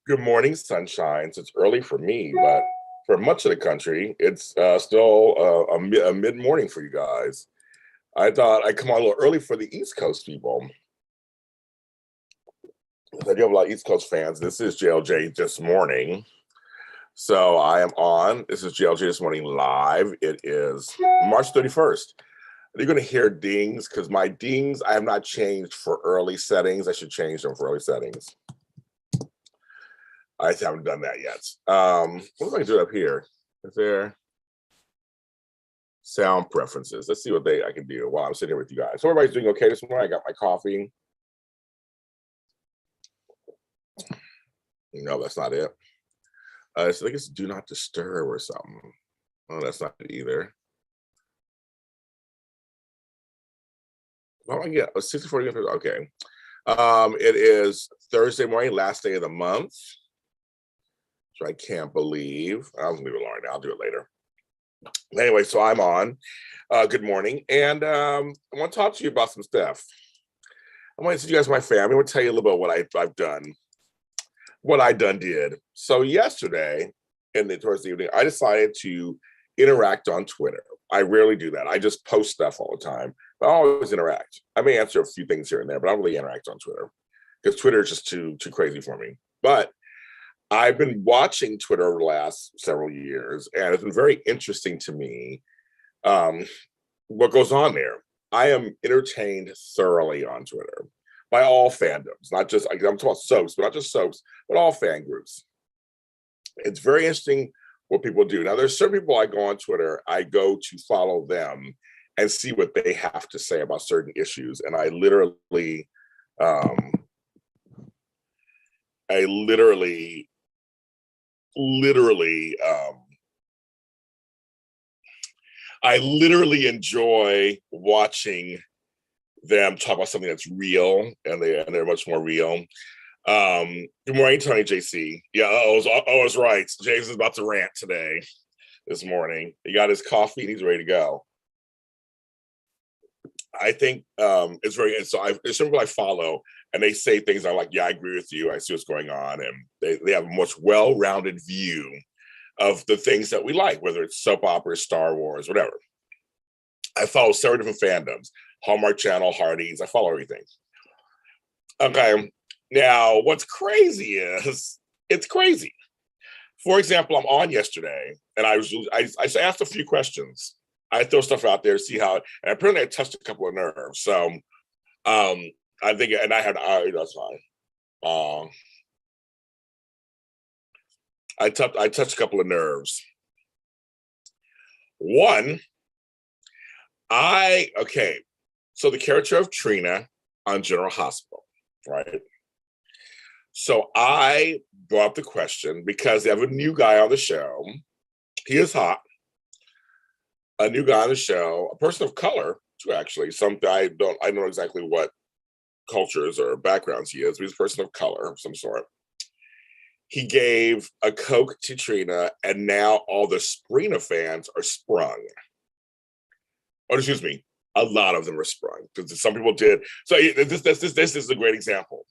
Good morning, sunshines. It's early for me, but for much of the country, it's still a mid-morning for you guys. I thought I'd come on a little early for the East Coast people. I do have a lot of East Coast fans. This is JLJ this morning. So I am on. This is JLJ this morning live. It is March 31st. You're going to hear dings because my dings I have not changed for early settings. I should change them for early settings. I haven't done that yet. What if I can do it up here? Is there sound preferences? Let's see what I can do while I'm sitting here with you guys. So everybody's doing okay this morning. I got my coffee. No, that's not it. So I think it's do not disturb or something. Oh, that's not it either. Oh, yeah, 64. Okay. It is Thursday morning, last day of the month. So I can't believe. I'll leave it alone now. I'll do it later. Anyway, so I'm on. Good morning. And I want to talk to you about some stuff. I want to see you guys, my family. I want to tell you a little bit what I've done, what I did. So yesterday, towards the evening, I decided to interact on Twitter. I rarely do that. I just post stuff all the time, but I always interact. I may answer a few things here and there, but I don't really interact on Twitter because Twitter is just too crazy for me. But I've been watching Twitter over the last several years, and it's been very interesting to me what goes on there. I am entertained thoroughly on Twitter by all fandoms, not just, I'm talking about soaps, but not just soaps, but all fan groups. It's very interesting what people do. Now, there's certain people I go on Twitter, I go to follow them and see what they have to say about certain issues. And I literally enjoy watching them talk about something that's real, and they're much more real. Good morning, Tony JC. Yeah, it's right. James is about to rant this morning. He got his coffee and he's ready to go. I think it's very, so there's some people I follow and they say things I'm like, yeah, I agree with you. I see what's going on. And they have a much well-rounded view of the things that we like, whether it's soap operas, Star Wars, whatever. I follow several different fandoms, Hallmark Channel, Hardee's, I follow everything. Okay, now what's crazy is, it's crazy. For example, I'm on yesterday and I asked a few questions. I throw stuff out there, see how, and apparently I touched a couple of nerves. So I think, and I had, that's fine. I touched a couple of nerves. One, so the character of Trina on General Hospital, right? So I brought up the question because they have a new guy on the show. He is hot. A new guy on the show, a person of color, too, actually. I know exactly what cultures or backgrounds he is, but he's a person of color of some sort. He gave a Coke to Trina, and now all the Sabrina fans are sprung. Oh, excuse me, a lot of them are sprung because some people did. So this is a great example.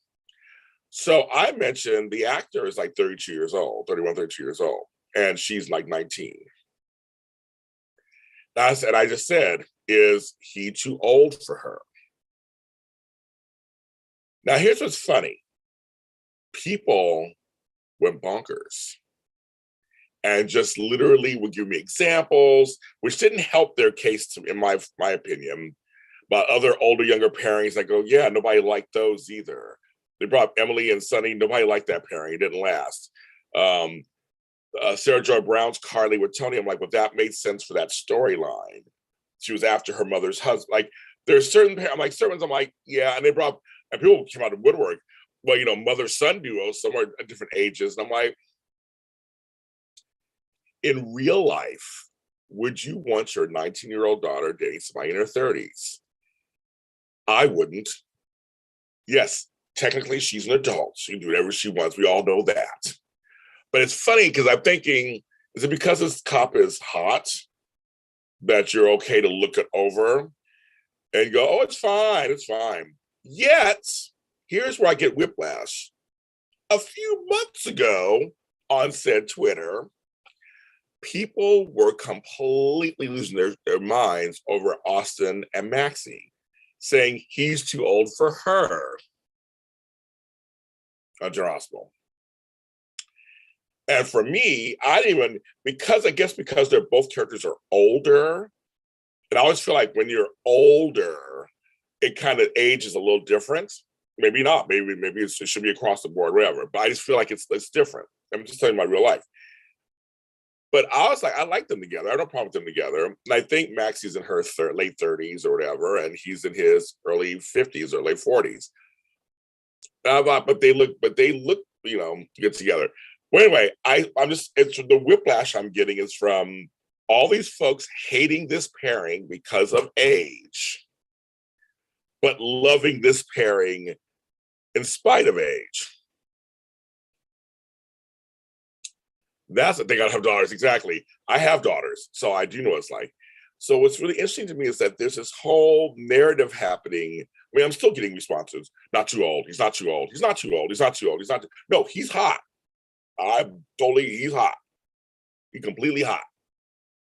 So I mentioned the actor is like 32 years old, 31, 32 years old, and she's like 19. I just said, is he too old for her? Now, here's what's funny. People went bonkers and just literally would give me examples, which didn't help their case, in my opinion, about other older, younger pairings. I go, yeah, nobody liked those either. They brought Emily and Sonny. Nobody liked that pairing. It didn't last. Sarah Joy Brown's Carly with Tony. I'm like, well, that made sense for that storyline. She was after her mother's husband. Like, there's certain ones I'm like, yeah, and people came out of woodwork. Well, mother-son duos, somewhere at different ages. And I'm like, in real life, would you want your 19-year-old daughter dating somebody in her 30s? I wouldn't. Yes, technically she's an adult. She can do whatever she wants. We all know that. But it's funny because I'm thinking, is it because this cop is hot that you're okay to look it over and go, oh, it's fine. Yet, here's where I get whiplash. a few months ago on said Twitter, people were completely losing their minds over Austin and Maxie, saying he's too old for her on General Hospital. And for me, I didn't even, because I guess because they're both characters are older, and I always feel like when you're older, it kind of age is a little different. Maybe not. Maybe it should be across the board, whatever. But I just feel like it's different. I'm just telling you my real life. But I was like, I like them together. I have no problem with them together. And I think Maxie's in her late 30s or whatever, and he's in his early 50s or late 40s. But they look, good together. Well, anyway, it's the whiplash I'm getting is from all these folks hating this pairing because of age, but loving this pairing in spite of age. That's the thing. I have daughters. Exactly. I have daughters, so I do know what it's like. So what's really interesting to me is that there's this whole narrative happening. I mean, I'm still getting responses. Not too old. He's not too old. He's not too old. He's not too old. No, he's hot. He's hot. He's completely hot.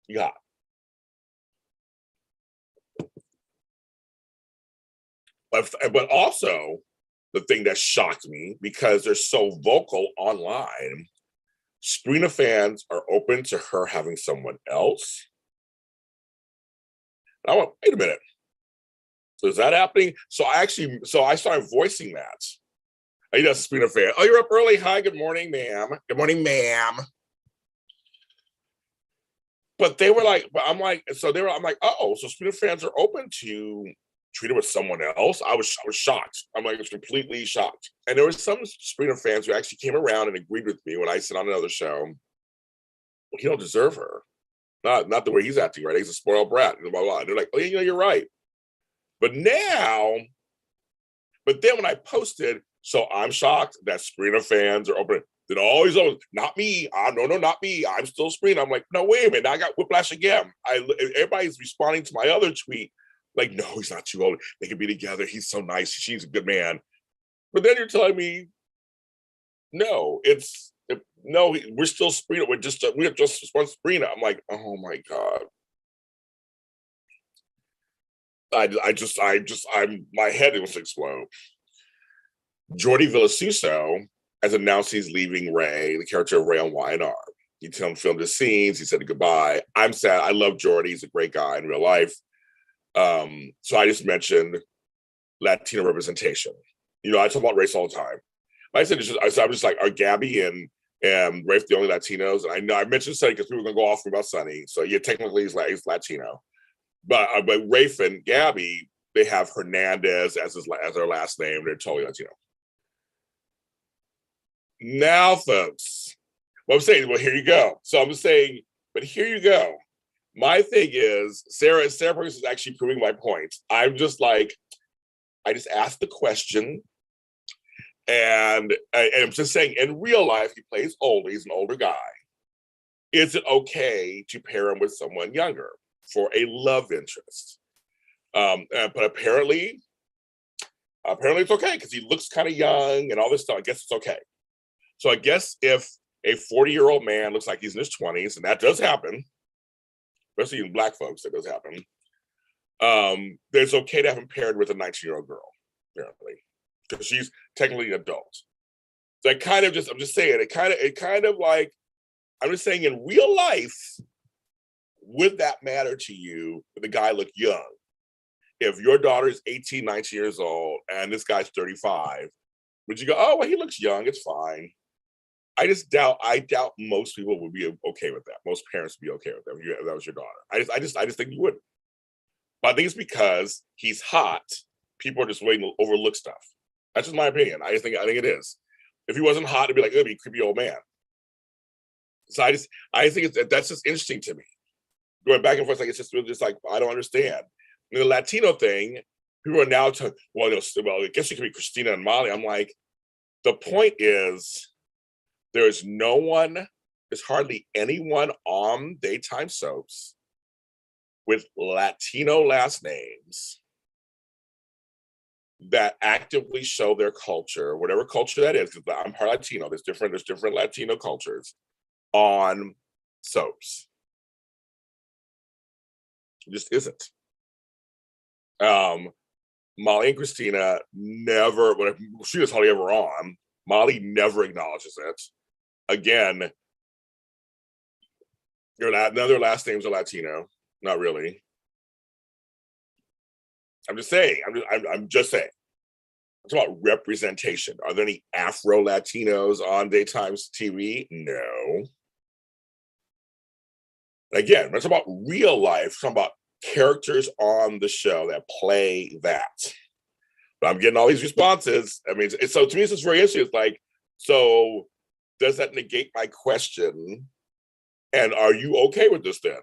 He's hot. But also, the thing that shocked me, because they're so vocal online, Sabrina fans are open to her having someone else. And I went, wait a minute. So is that happening? So I started voicing that. You know, Sabrina fan. Oh, you're up early. Hi, good morning, ma'am. Good morning, ma'am. But they were like, I'm like, oh, so Sabrina fans are open to treat her with someone else. I was shocked. I'm like, I was completely shocked. And there were some Sabrina fans who actually came around and agreed with me when I said on another show, well, he don't deserve her. Not the way he's acting, right? He's a spoiled brat. Blah, blah, blah. They're like, oh, you're right. But then when I posted, so I'm shocked that Sabrina fans are open. Then always, not me. No, not me. I'm still Sabrina. I'm like, no, wait a minute. I got whiplash again. Everybody's responding to my other tweet. Like, no, he's not too old. They can be together. He's so nice. She's a good man. But then you're telling me, no, we're still Sabrina. We're just one Sabrina. I'm like, oh my God. My head wants to explode. Jordi Villasuso has announced he's leaving Ray, the character of Ray on Y&R. He filmed his scenes. He said goodbye. I'm sad. I love Jordi. He's a great guy in real life. So I just mentioned Latino representation. You know, I talk about race all the time. I said, I'm just like, are Gabby and Rafe the only Latinos? And I know I mentioned Sonny because we were going to go off about Sonny. So yeah, technically he's Latino. But Rafe and Gabby, they have Hernandez as their last name. They're totally Latino. Now, folks, what I'm saying, well, here you go. So I'm saying, but here you go. My thing is, Sarah Perkins is actually proving my point. I'm just like, I just asked the question, and I'm just saying, in real life, he plays older. He's an older guy. Is it okay to pair him with someone younger for a love interest? But apparently it's okay because he looks kind of young and all this stuff. I guess it's okay. So I guess if a 40-year-old man looks like he's in his 20s, and that does happen, especially in Black folks, that does happen, it's okay to have him paired with a 19-year-old girl, apparently, because she's technically an adult. So I'm just saying, it kind of like, I'm just saying in real life, would that matter to you if the guy looked young? If your daughter is 18, 19 years old, and this guy's 35, would you go, oh, well, he looks young, it's fine? I doubt most people would be okay with that. Most parents would be okay with that if that was your daughter. I just think you wouldn't. But I think it's because he's hot. People are just waiting to overlook stuff. That's just my opinion. I think it is. If he wasn't hot, it'd be like, it'd be a creepy old man. So I think that's just interesting to me. Going back and forth, like it's just like I don't understand. And the Latino thing, people are now I guess it could be Christina and Molly. I'm like, the point is, there's hardly anyone on daytime soaps with Latino last names that actively show their culture, whatever culture that is, because I'm part Latino, there's different Latino cultures on soaps. It just isn't. Molly and Christina never, when she was hardly ever on, Molly never acknowledges it. Again, none of their last names are Latino. Not really. I'm just saying. I'm just saying. It's about representation. Are there any Afro Latinos on daytime TV? No. Again, it's about real life. It's about characters on the show that play that. But I'm getting all these responses. I mean, so to me, it's just very interesting. It's like, so does that negate my question? And are you okay with this then?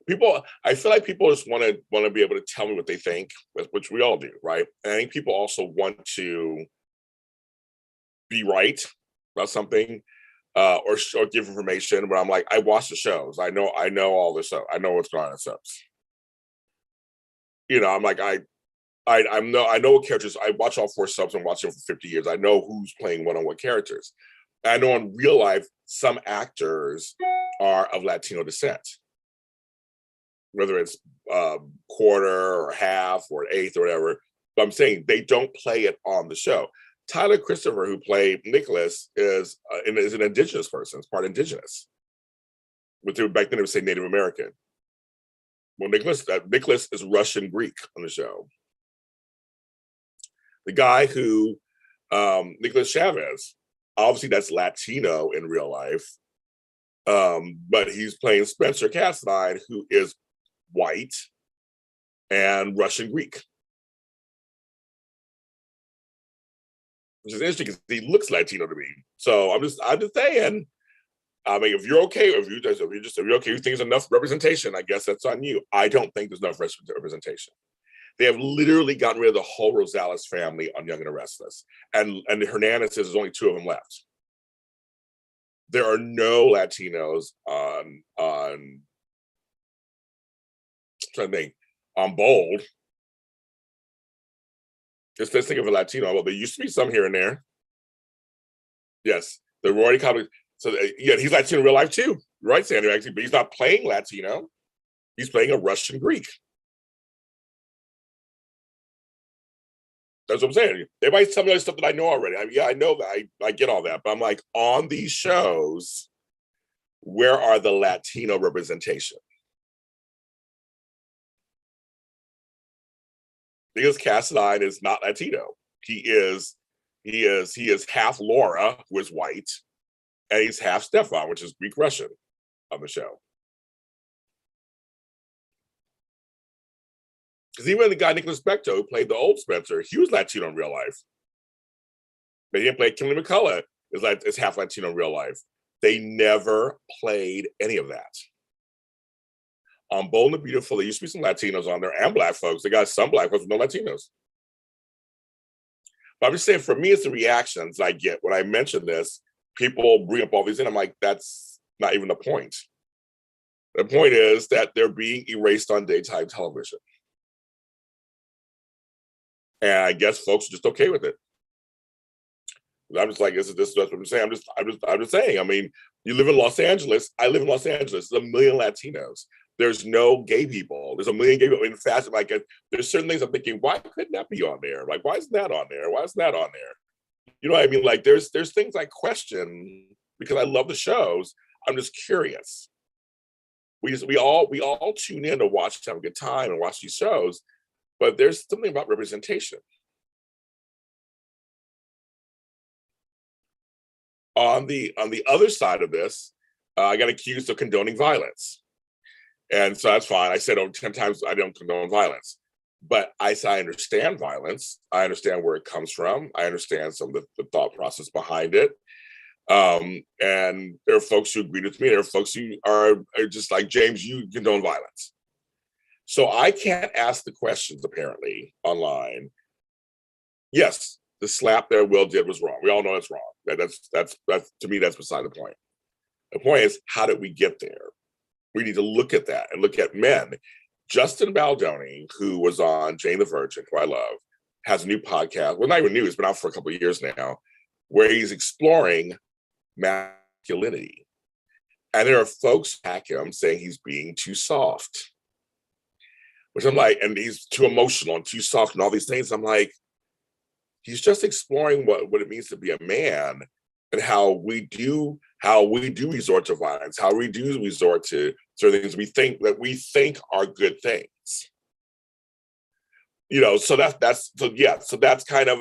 People, I feel like people just want to be able to tell me what they think, which we all do, right? And I think people also want to be right about something, or give information. But I'm like, I watch the shows. I know all the show. I know what's going on in subs. You know, I'm like, I know what characters. I watch all 4 subs and watch them for 50 years. I know who's playing what characters. I know in real life some actors are of Latino descent, whether it's quarter or half or an eighth or whatever. But I'm saying they don't play it on the show. Tyler Christopher, who played Nicholas, is an indigenous person. It's part indigenous. But back then they would say Native American. Well, Nicholas is Russian Greek on the show. The guy who, Nicholas Chavez, obviously that's Latino in real life, but he's playing Spencer Cassadine, who is white and Russian Greek. Which is interesting because he looks Latino to me. So I'm just saying, I mean, if you're okay, if you're okay, you think there's enough representation, I guess that's on you. I don't think there's enough representation. They have literally gotten rid of the whole Rosales family on Young and the Restless. And Hernandez says there's only 2 of them left. There are no Latinos on I'm trying to think, on Bold. Just let's think of a Latino. Well, there used to be some here and there. Yes, the Rory Cobb. So yeah, he's Latino in real life too, right, Sandra? Actually, but he's not playing Latino. He's playing a Russian Greek. That's what I'm saying. Everybody's telling me all this stuff that I know already. I know that. I get all that. But I'm like, on these shows, where are the Latino representation? Because Cassadine is not Latino. He is half Laura, who is white, and he's half Stefan, which is Greek Russian on the show. Because even the guy Nicholas Becto, who played the old Spencer, he was Latino in real life. But he didn't play Kimberly McCullough is half Latino in real life. They never played any of that. On Bold and Beautiful, there used to be some Latinos on there and Black folks. They got some Black folks with no Latinos. But I'm just saying, for me, it's the reactions I get when I mention this. People bring up all these, and I'm like, that's not even the point. The point is that they're being erased on daytime television. And I guess folks are just okay with it. I'm just like, this is what I'm saying. I'm just saying. I mean, you live in Los Angeles. I live in Los Angeles. There's 1 million Latinos. There's no gay people. There's 1 million gay people. In fact, like, there's certain things I'm thinking, why couldn't that be on there? Like, why isn't that on there? Why isn't that on there? You know what I mean? Like, there's things I question because I love the shows. I'm just curious. We all tune in to watch, to have a good time and watch these shows, but there's something about representation. On the other side of this, I got accused of condoning violence. And so that's fine. I said 10 times I don't condone violence. But I understand violence. I understand where it comes from. I understand some of the thought process behind it. And there are folks who agree with me. There are folks who are just like, James, you condone violence. So I can't ask the questions, apparently, online. Yes, the slap that Will did was wrong. We all know it's wrong. That's to me, that's beside the point. The point is, how did we get there? We need to look at that and look at men. Justin Baldoni, who was on Jane the Virgin, who I love, has a new podcast. Well, not even new, it's been out for a couple of years now, where he's exploring masculinity. And there are folks back him saying he's being too soft. Which I'm like, and he's too emotional and too soft and all these things. I'm like, he's just exploring what it means to be a man and how we do resort to violence, how we do resort to certain things we think are good things. So that's kind of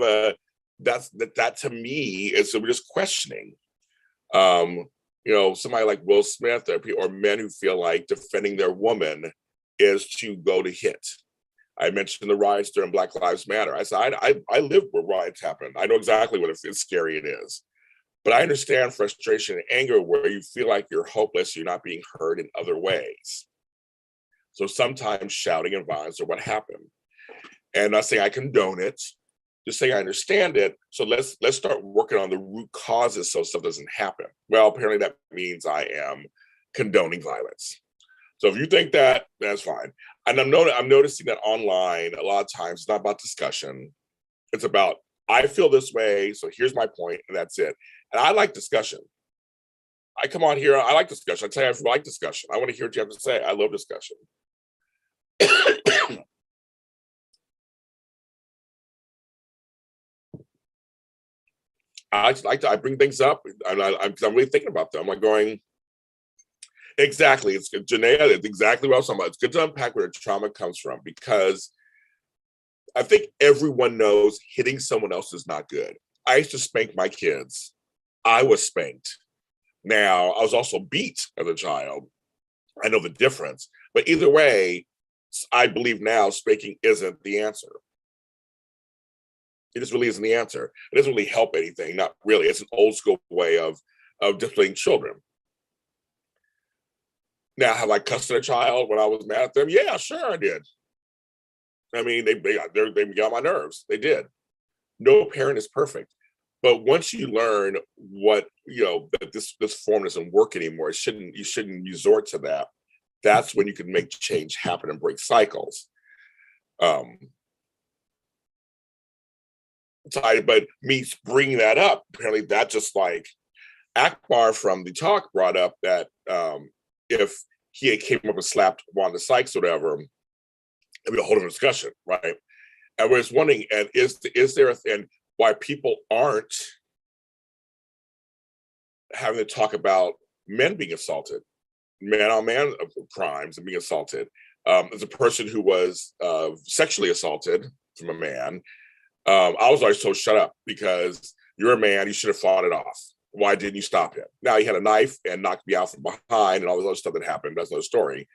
that to me is, so we're just questioning. Somebody like Will Smith or men who feel like defending their woman is to go to hit. I mentioned the riots during Black Lives Matter. I said, I live where riots happen. I know exactly what scary it is. But I understand frustration and anger where you feel like you're hopeless, you're not being heard in other ways. So sometimes shouting and violence are what happened. And not saying I condone it, just saying I understand it. So let's start working on the root causes so stuff doesn't happen. Well, apparently that means I am condoning violence. So if you think that, that's fine. And I'm noticing that online, a lot of times it's not about discussion. It's about, I feel this way, so here's my point, and that's it. And I like discussion. I come on here, I like discussion. I tell you, I like discussion. I want to hear what you have to say. I love discussion. I bring things up, and I'm really thinking about them. I'm like going, exactly. It's Janaea, it's exactly what I was talking about. It's good to unpack where the trauma comes from, because I think everyone knows hitting someone else is not good. I used to spank my kids. I was spanked. Now, I was also beat as a child. I know the difference. But either way, I believe now spanking isn't the answer. It just really isn't the answer. It doesn't really help anything. Not really. It's an old school way of disciplining children. Now, have I cussed at a child when I was mad at them? Yeah, sure I did. I mean, they got on my nerves. They did. No parent is perfect. But once you learn that this form doesn't work anymore, you shouldn't resort to that. That's when you can make change happen and break cycles. But me bringing that up, apparently that just like Akbar from the talk brought up that if he came up and slapped Wanda Sykes or whatever, it'd be a whole different discussion, right? And we're just wondering, and is there and why people aren't having to talk about men being assaulted, man on man crimes and being assaulted. As a person who was sexually assaulted from a man, I was always told, shut up, because you're a man, you should have fought it off. Why didn't you stop him? Now he had a knife and knocked me out from behind and all this other stuff that happened. That's another story.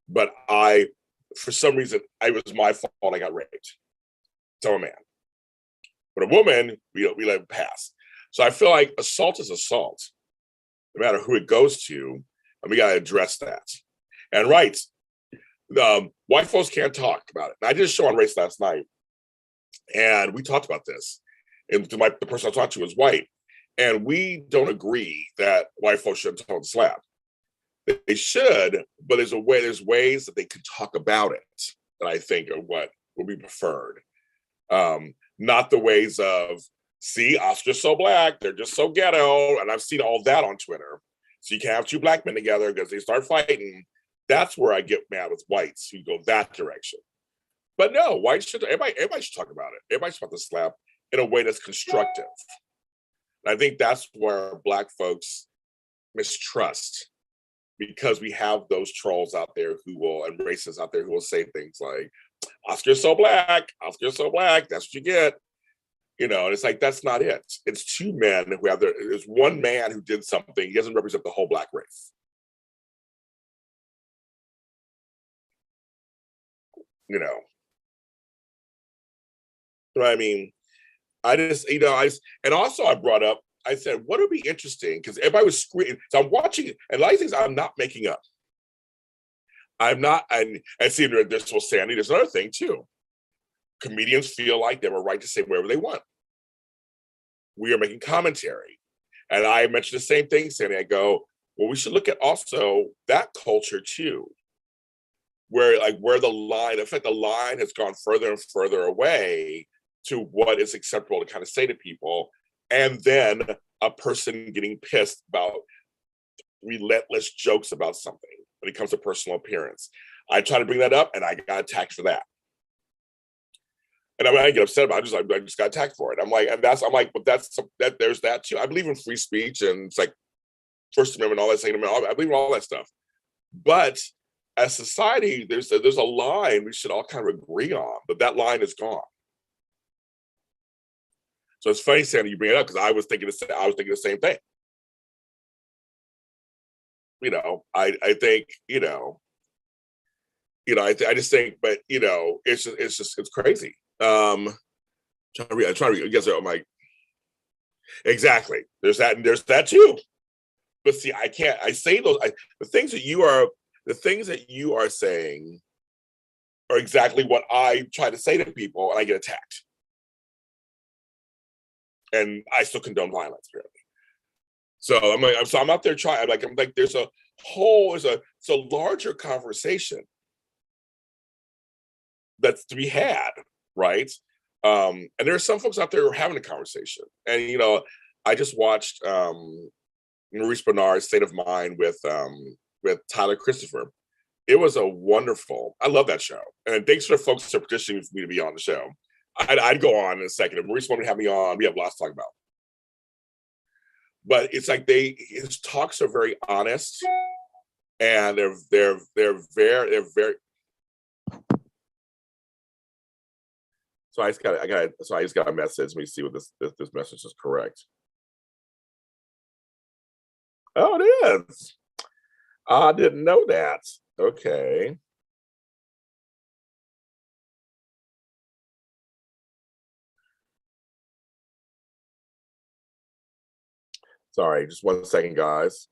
But for some reason, it was my fault I got raped. So I'm a man. But a woman, we let it pass. So I feel like assault is assault, no matter who it goes to, and we got to address that. And rights, white folks can't talk about it. And I did a show on race last night, and we talked about this. And the person I talked to was white, and we don't agree that white folks shouldn't talk the slap. They should, but there's ways that they could talk about it that I think are what would be preferred. Not the ways of, see, Oscar's so black, they're just so ghetto, and I've seen all that on Twitter. So you can't have two black men together because they start fighting. That's where I get mad with whites who go that direction. But no, everybody should talk about it. Everybody should talk the slap in a way that's constructive. And I think that's where black folks mistrust, because we have those trolls out there and racists out there who will say things like, Oscar's so black, that's what you get. And it's like, that's not it. It's two men who there's one man who did something. He doesn't represent the whole black race. But I mean, and also I brought up, I said, what would be interesting? Because everybody was screaming. So I'm watching it, and a lot of things I'm not making up. I'm not, and see, there's so Sandy, there's another thing too. Comedians feel like they have a right to say whatever they want. We are making commentary. And I mentioned the same thing, Sandy. I go, well, we should look at also that culture too, where the line, in fact, the line has gone further and further away to what is acceptable to kind of say to people, and then a person getting pissed about relentless jokes about something when it comes to personal appearance. I try to bring that up, and I got attacked for that. And I mean, I get upset about it. I just got attacked for it. I'm like, but there's that too. I believe in free speech, and it's like First Amendment, all that, Second Amendment. I believe in all that stuff. But as society, there's a line we should all kind of agree on, but that line is gone. So it's funny, Sandy, you bring it up, because I was thinking the same thing. I think, I just think, but it's crazy. Trying to read. Yes, I'm like, exactly. There's that, and there's that too. But see, I can't. I say those. The things that you are saying are exactly what I try to say to people, and I get attacked. And I still condone violence, apparently. So I'm out there trying. I'm like, there's a larger conversation that's to be had, right? And there are some folks out there who are having a conversation. And I just watched Maurice Bernard's State of Mind with Tyler Christopher. It was a wonderful. I love that show, and thanks for the folks who are petitioning for me to be on the show. I'd go on in a second. If Maurice wanted to have me on, we have lots to talk about. But it's like his talks are very honest, and they're very. So I just got a message. Let me see what this message is correct. Oh, it is. I didn't know that. Okay. Sorry, just 1 second, guys.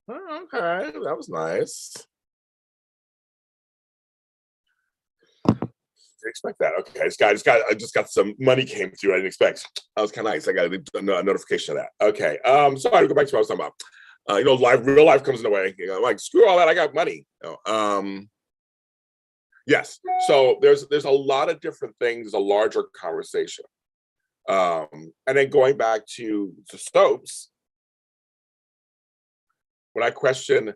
Oh, okay, that was nice. Didn't expect that. Okay, I just got some money came through. I didn't expect. That was kind of nice. I got a notification of that. Okay. Sorry to go back to what I was talking about. Real life comes in the way. I'm like, screw all that. I got money. Yes. So there's a lot of different things. A larger conversation. And then going back to Stopes, when I question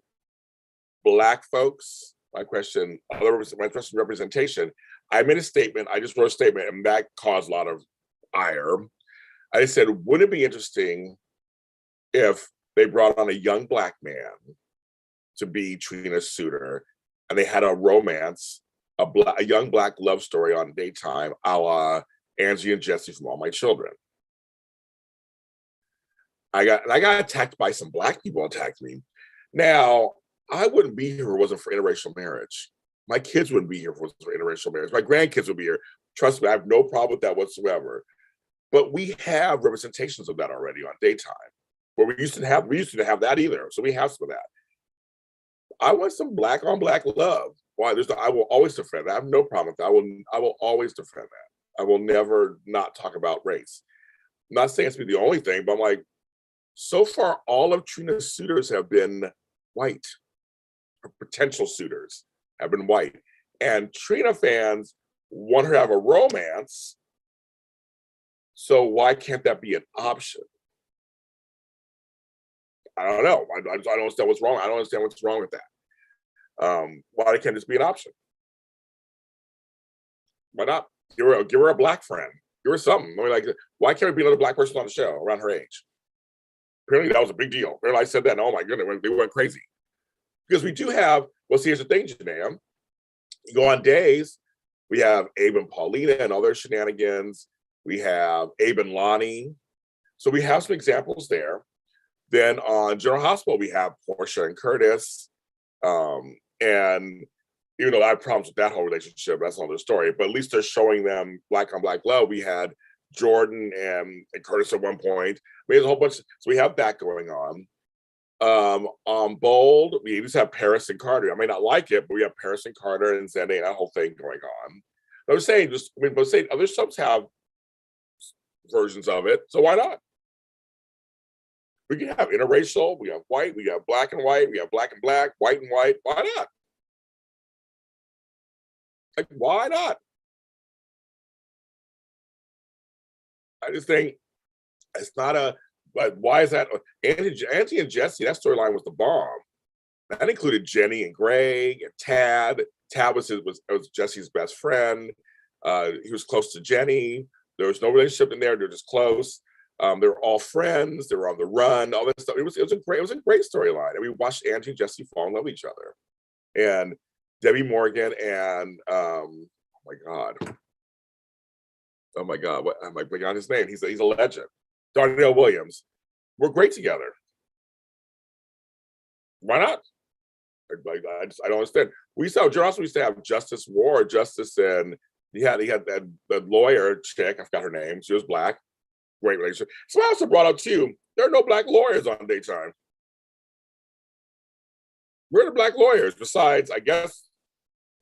Black folks, I question representation. I made a statement. I just wrote a statement, and that caused a lot of ire. I said, wouldn't it be interesting if they brought on a young Black man to be Trina's suitor, and they had a romance, a young Black love story on daytime, a la Angie and Jesse from All My Children. I got attacked by some Black people. Attacked me. Now, I wouldn't be here if it wasn't for interracial marriage. My kids wouldn't be here if it wasn't for interracial marriage. My grandkids would be here. Trust me, I have no problem with that whatsoever. But we have representations of that already on daytime, where we used to have that either. So we have some of that. I want some Black on Black love. Why? I will always defend that. I have no problem with that. I will always defend that. I will never not talk about race. I'm not saying it's be the only thing, but I'm like, so far, all of Trina's suitors have been white. Her potential suitors have been white. And Trina fans want her to have a romance. So why can't that be an option? I don't know. I don't understand what's wrong. I don't understand what's wrong with that. Why can't this be an option? Why not? Give her a Black friend. Give her something. I mean, like, why can't there be another Black person on the show around her age? Apparently that was a big deal. Apparently I said that, and oh my goodness, they went crazy. Because we do have, well, see, here's the thing, Janam. You go on days, we have Abe and Paulina and all their shenanigans. We have Abe and Lonnie. So we have some examples there. Then on General Hospital, we have Portia and Curtis. And even though I have problems with that whole relationship, that's another story. But at least they're showing them Black on Black love. We had Jordan and Curtis at one point. We had a whole bunch. So we have that going on. On Bold, we just have Paris and Carter. I may not like it, but we have Paris and Carter and Zende and that whole thing going on. I was saying, other subs have versions of it, so why not? We can have interracial, we have white, we have black and white, we have black and black, white and white. Why not? Like, why not? I just think it's not a, but why is that? Auntie and Jesse, that storyline was the bomb. That included Jenny and Greg and Tad. Tad was Jesse's best friend. He was close to Jenny. There was no relationship in there. They're just close. They were all friends. They were on the run. All that stuff. It was a great storyline. And we watched Angie and Jesse fall in love with each other. And Debbie Morgan and oh my God, what am I blanking on his name? He's a legend. Darnell Williams. We're great together. Why not? I don't understand. We used to have Justice Ward, Justice, and he had that lawyer chick. I forgot her name. She was black. Great relationship. So I also brought up too, there are no black lawyers on daytime. Where are the black lawyers? Besides, I guess,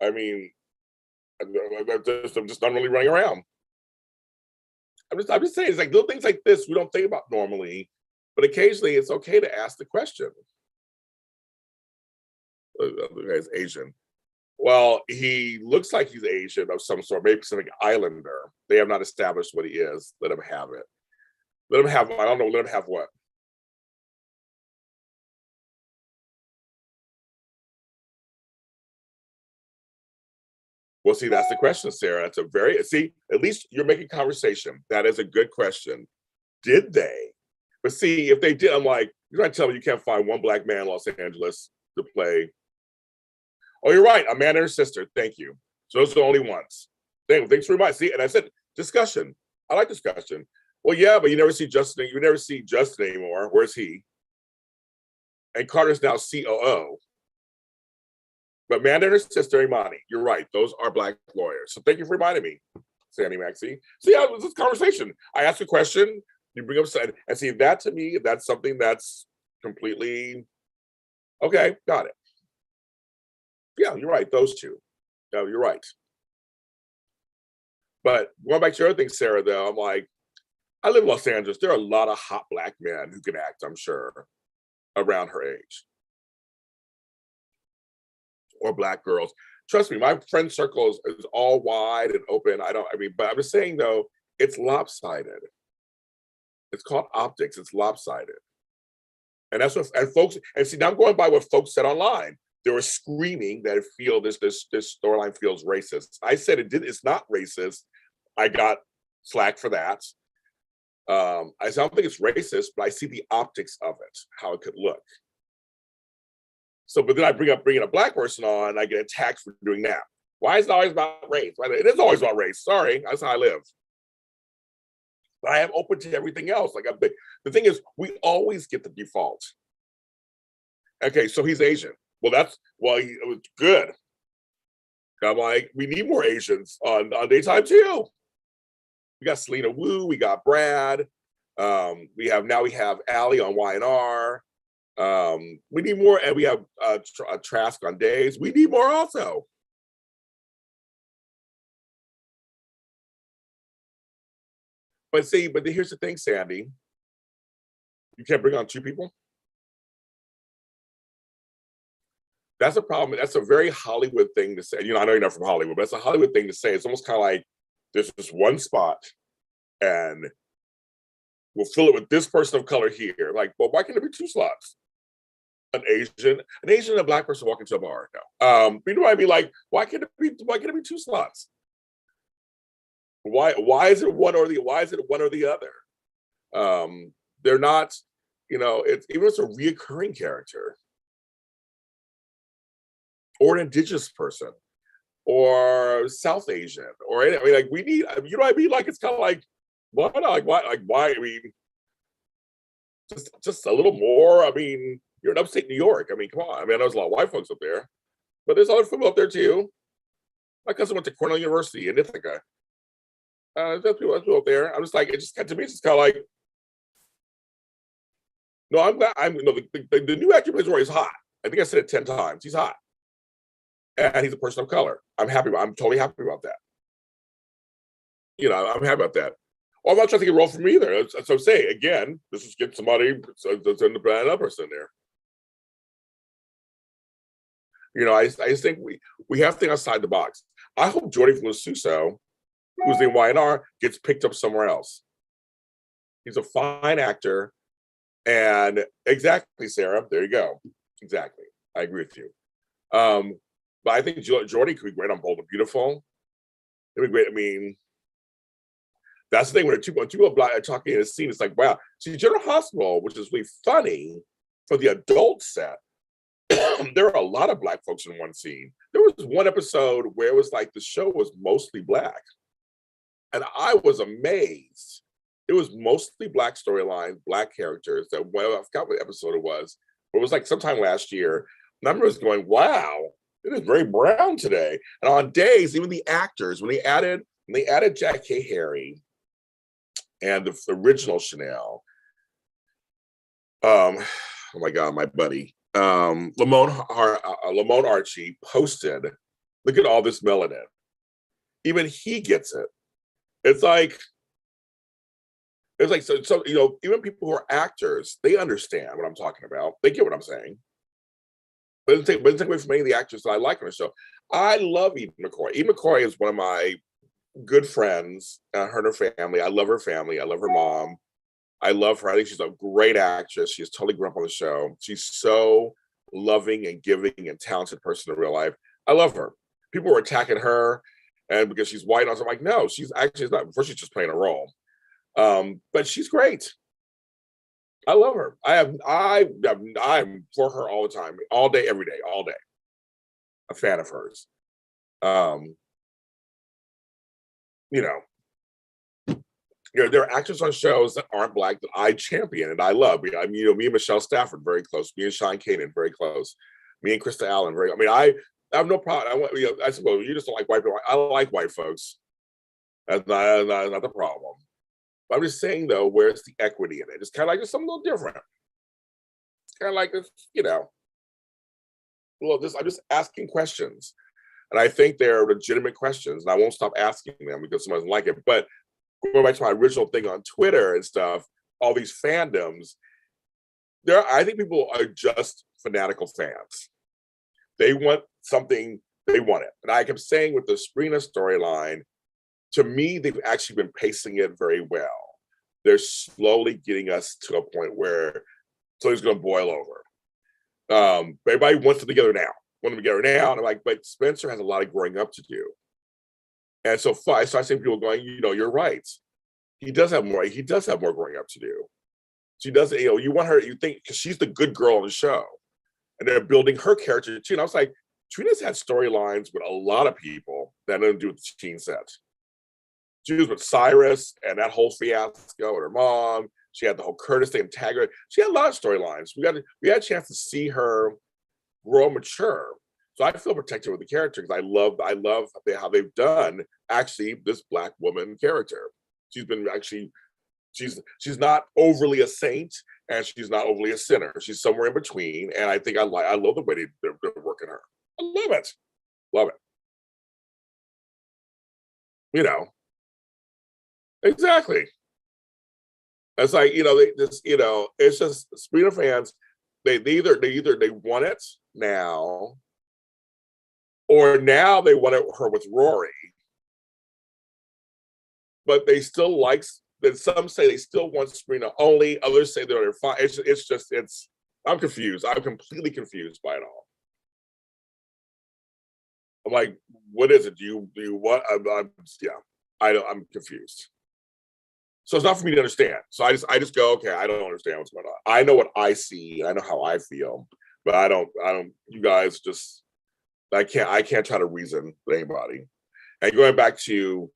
I mean, I'm just not really running around. I'm just saying, it's like little things like this we don't think about normally, but occasionally it's okay to ask the question. The guy's Asian. Well, he looks like he's Asian of some sort, maybe Pacific Islander. They have not established what he is. Let him have it. Let him have, I don't know, let him have what? Well, see, that's the question, Sarah. That's a very, see, at least you're making conversation. That is a good question. Did they? But see, if they did, I'm like, you're trying to tell me you can't find one black man in Los Angeles to play. Oh, you're right. Amanda and her sister. Thank you. So those are the only ones. Thanks very much. See, and I said discussion. I like discussion. Well, yeah, but you never see Justin. You never see Justin anymore. Where's he? And Carter's now COO. But Amanda and her sister, Imani, you're right. Those are black lawyers. So thank you for reminding me, Sandy Maxey. See, yeah, this conversation. I ask a question, you bring up something, and see, that to me, that's something that's completely, okay, got it. Yeah, you're right, those two. No, you're right. But going back to your other thing, Sarah, though, I'm like, I live in Los Angeles. There are a lot of hot black men who can act, I'm sure, around her age. Or black girls. Trust me, my friend circle is all wide and open. But I'm just saying though, it's lopsided. It's called optics, it's lopsided. And that's what, and folks, and see, now I'm going by what folks said online. They were screaming that this storyline feels racist. I said it's not racist. I got slack for that. I don't think it's racist, but I see the optics of it, how it could look. So, but then I bring a black person on, and I get attacked for doing that. Why is it always about race? It is always about race. Sorry, that's how I live. But I am open to everything else. Like the thing is, we always get the default. Okay, so he's Asian. Well, it was good. I'm like, we need more Asians on daytime too. We got Selena Wu, we got Brad. We have Allie on Y&R. We need more, and we have Trask on days. We need more also. But here's the thing, Sandy. You can't bring on two people. That's a problem. That's a very Hollywood thing to say. I know you're not from Hollywood, but it's a Hollywood thing to say. It's almost kind of like there's this one spot, and we'll fill it with this person of color here. Like, well, why can't there be two slots? An Asian and a black person walk into a bar. No. You know what I mean? Like, why can't it be two slots? Why is it one or the other? They're not, it's even if it's a reoccurring character or an indigenous person or South Asian or like we need, you know what I mean? Like, it's kind of like, why not? Why? I mean, just a little more. I mean, you're in upstate New York. I mean, come on. I mean, there's a lot of white folks up there, but there's other people up there too. My cousin went to Cornell University in Ithaca. There's people up there. I'm just like, to me, it's just kind of like, no, I'm glad. The new actor plays Roy is hot. I think I said it 10 times. He's hot, and he's a person of color. I'm totally happy about that. I'm happy about that. Well, I'm not trying to take a role from either. That's what I'm saying. Again, this is get somebody that's in the another person there. You know, I just think we have to think outside the box. I hope Jordy from Suso, who's in Y&R, gets picked up somewhere else. He's a fine actor. And exactly, Sarah, there you go. Exactly. I agree with you. But I think Jordy could be great on Bold and Beautiful. It'd be great. I mean, that's the thing when two are talking in a scene, it's like, wow. See, General Hospital, which is really funny for the adult set, there are a lot of Black folks in one scene. There was one episode where it was like the show was mostly Black. And I was amazed. It was mostly Black storylines, Black characters. I forgot what episode it was. But it was like sometime last year. And I remember going, wow, it is very brown today. And on days, even the actors, when they added Jack K. Harry and the original Chanel, oh my God, my buddy, Lamone Archie posted, look at all this melanin. Even he gets it. It's like, so you know, even people who are actors, they understand what I'm talking about. They get what I'm saying. But it doesn't take away from any of the actors that I like on the show. I love Eden McCoy. Eden McCoy is one of my good friends, her and her family. I love her family. I love her mom. I love her. I think she's a great actress. She's totally grew up on the show. She's so loving and giving and talented person in real life. I love her. People were attacking her, and because she's white, I was like, no, she's not. First, she's just playing a role. But she's great. I love her. I'm for her all the time, all day, every day, all day. A fan of hers. You know, there are actors on shows that aren't Black that I champion and I love. I mean, you know, me and Michelle Stafford very close. Me and Sean Kanan very close. Me and Krista Allen very. I mean, I have no problem. I suppose you just don't like white people. I like white folks. That's not the problem. But I'm just saying though, where's the equity in it? It's kind of like just something a little different. It's kind of like this, you know. Well, I'm just asking questions, and I think they're legitimate questions, and I won't stop asking them because someone doesn't like it. But going back to my original thing on Twitter and stuff, all these fandoms, I think people are just fanatical fans. They want something, they want it. And I kept saying with the Sabrina storyline, to me, they've actually been pacing it very well. They're slowly getting us to a point where something's going to boil over. Everybody wants them together now. And I'm like, but Spencer has a lot of growing up to do. And so I see people going, you know, you're right. He does have more growing up to do. She does, you know, you want her, you think, because she's the good girl on the show. And they're building her character too. And I was like, Trina's had storylines with a lot of people that don't do with the teen set. She was with Cyrus and that whole fiasco with her mom. She had the whole Curtis thing, Taggart. She had a lot of storylines. We had a chance to see her grow, mature. So I feel protected with the character because I love how they've done actually this Black woman character. She's been actually, she's not overly a saint and she's not overly a sinner. She's somewhere in between, and I think I love the way they're working her. I love it. You know, exactly. It's like, you know, it's just Sabrina fans. They either want it now, or now they want her with Rory, but they still like. Then some say they still want Sabrina only. Others say they're fine. I'm confused. I'm completely confused by it all. I'm like, what is it? Do you what? I'm confused. So it's not for me to understand. So I just go, okay, I don't understand what's going on. I know what I see. I know how I feel, but I don't. You guys just, I can't try to reason with anybody. And going back to,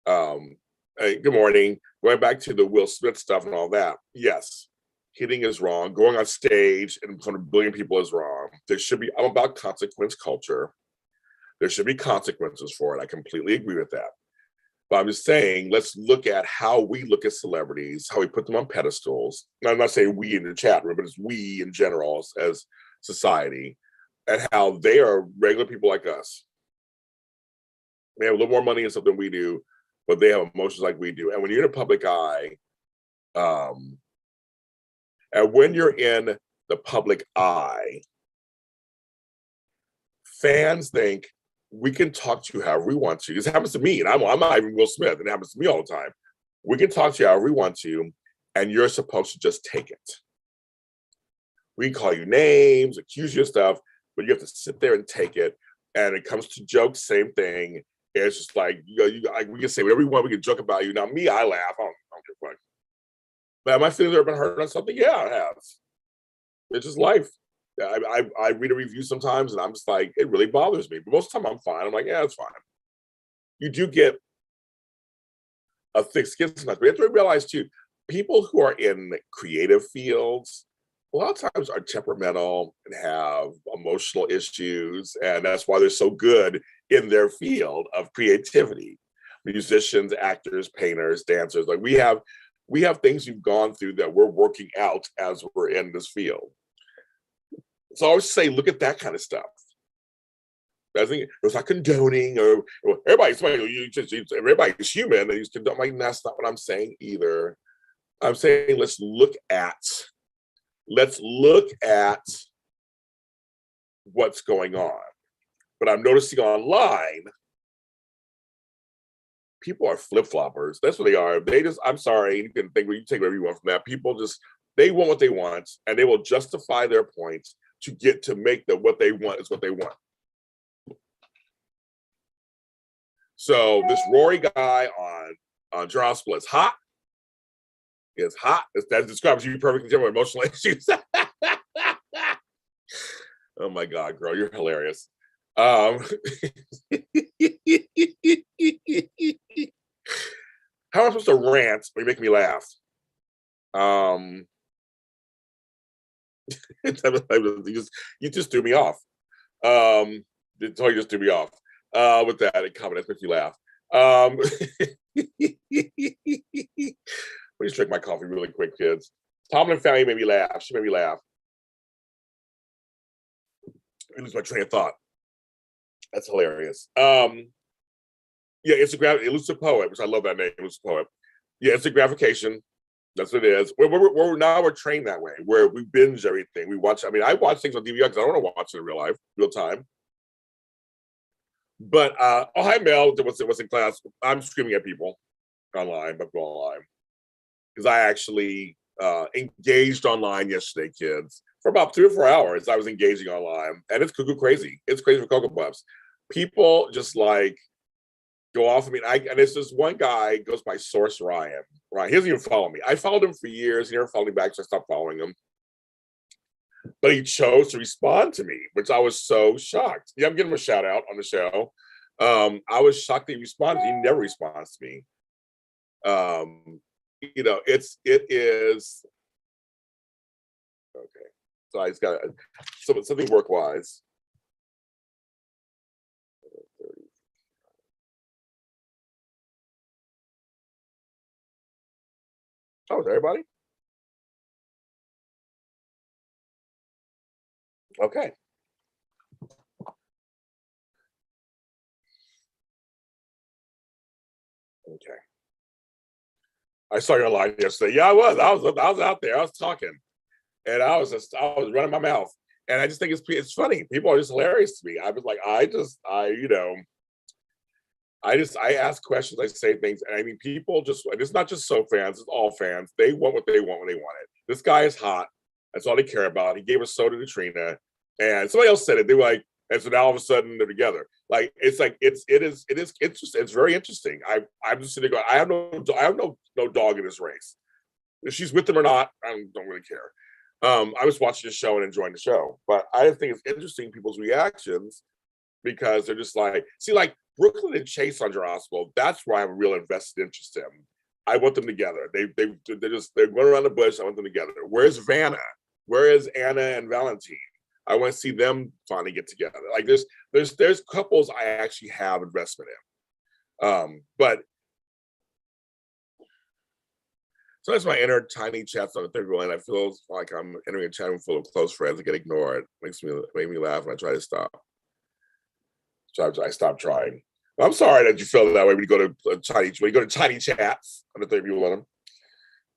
good morning. Going back to the Will Smith stuff and all that. Yes, hitting is wrong. Going on stage in front of a billion people is wrong. I'm about consequence culture. There should be consequences for it. I completely agree with that. But I'm just saying, let's look at how we look at celebrities, how we put them on pedestals. And I'm not saying we in the chat room, but it's we in general as society, and how they are regular people like us. They have a little more money and stuff than we do, but they have emotions like we do. And when you're in a public eye, and when you're in the public eye, fans think we can talk to you however we want to. This happens to me, and I'm not even Will Smith. It happens to me all the time. We can talk to you however we want to, and you're supposed to just take it. We can call you names, accuse you of stuff, but you have to sit there and take it. And it comes to jokes, same thing. It's just like, we can say whatever we want. We can joke about you. Now, me, I laugh. I don't give a fuck. But have my feelings ever been hurt on something? Yeah, I have. It's just life. I read a review sometimes, and I'm just like, it really bothers me. But most of the time, I'm fine. I'm like, yeah, it's fine. You do get a thick skin sometimes. But you have to realize, too, people who are in creative fields, a lot of times are temperamental and have emotional issues, and that's why they're so good in their field of creativity. Musicians, actors, painters, dancers, like we have things we've gone through that we're working out as we're in this field. So I always say, look at that kind of stuff. I think it's not condoning or everybody's human. And he's condone. Like, that's not what I'm saying either. I'm saying let's look at what's going on. But I'm noticing online, people are flip-floppers. That's what they are. They just, I'm sorry, you can think, you take whatever you want from that. People just, they want what they want, and they will justify their points to get to make that what they want is what they want. So this Rory guy on Jocelyn is hot. Is hot. That describes you perfectly. Different emotional issues. Oh my God, girl, you're hilarious. How am I supposed to rant when you make me laugh? You just threw me off. You just threw me off with that comment. That makes you laugh. Let me just drink my coffee really quick, kids. Tomlin family made me laugh. She made me laugh. I lose my train of thought. That's hilarious. Yeah, Instagram, Elusive Poet, which I love that name, Elusive Poet. Yeah, it's a gratification. That's what it is. We're trained that way, where we binge everything. We watch, I mean, I watch things on DVR because I don't want to watch it in real life, real time. But, oh, hi, Mel. What's in class? I'm screaming at people online, but go online. Because I actually engaged online yesterday, kids. For about 3 or 4 hours, I was engaging online. And it's cuckoo crazy. It's crazy for Cocoa Puffs. People just like go off of me. And it's this one guy goes by Source Ryan. Right? He doesn't even follow me. I followed him for years. He never followed me back, so I stopped following him. But he chose to respond to me, which I was so shocked. Yeah, I'm giving him a shout out on the show. I was shocked that he responded. He never responds to me. You know, it is okay. So I just got something work-wise. Oh, is everybody? Okay. Okay. I saw your line yesterday. Yeah, I was out there. I was talking, and I was running my mouth. And I just think it's funny. People are just hilarious to me. I was like, I ask questions, I say things, and I mean, people just, it's not just so fans, it's all fans. They want what they want when they want it. This guy is hot. That's all they care about. He gave a soda to Trina, and somebody else said it. They were like, and so now all of a sudden they're together. Like it's it's very interesting. I'm just sitting there going, I have no dog in this race. If she's with them or not, I don't really care. I was watching the show and enjoying the show, but I think it's interesting people's reactions because they're just like, see, like Brooklyn and Chase under Oswald, that's where I have a real invested interest in. I want them together. They're going around the bush. I want them together. Where's Vanna? Where is Anna and Valentine? I want to see them finally get together. Like there's couples I actually have investment in. But so that's my inner tiny chats on the third row, and I feel like I'm entering a chat room full of close friends that get ignored. Makes me laugh, and I try to stop. So I stop trying. I'm sorry that you feel that way when you go to tiny chats on the thing people let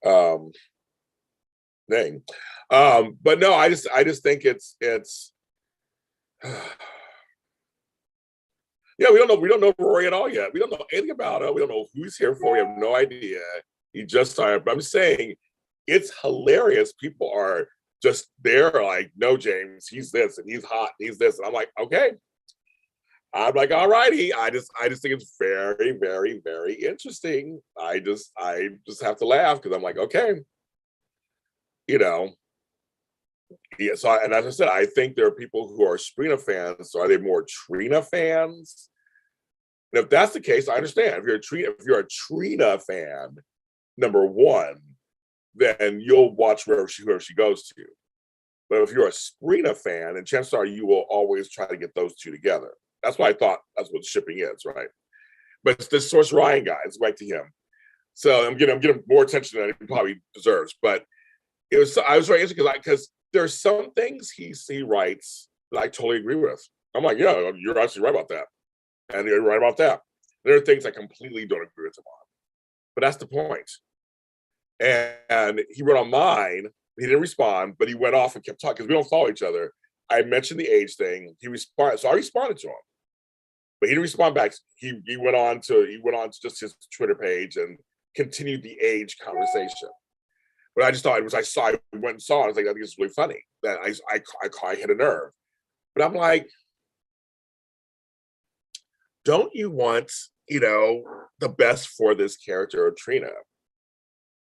them. Thing. But no, I just think it's yeah, we don't know Rory at all yet. We don't know anything about him. We don't know who he's here for. We have no idea. He just started. But I'm saying it's hilarious. People are just there like, no, James, he's this and he's hot and he's this. And I'm like, okay. I'm like, all righty. I just think it's very, very, very interesting. I just have to laugh because I'm like, okay, you know. Yeah, so and as I said, I think there are people who are Sprina fans. So are they more Trina fans? And if that's the case, I understand. If you're a Trina fan, number one, then you'll watch whoever she goes to. But if you're a Sprina fan, and chances are you will always try to get those two together. That's why I thought that's what shipping is, right? But it's this Source Ryan guy, it's right to him. So I'm getting more attention than he probably deserves. But I was very interested because there's some things he writes that I totally agree with. I'm like, yeah, you're actually right about that. And you're right about that. There are things I completely don't agree with him on. But that's the point. And he wrote on mine. He didn't respond, but he went off and kept talking because we don't follow each other. I mentioned the age thing. He responded, so I responded to him, but he didn't respond back. He went on to just his Twitter page and continued the age conversation. But I just thought I went and saw it. I was like, I think it's really funny that I hit a nerve. But I'm like, don't you want the best for this character of Trina?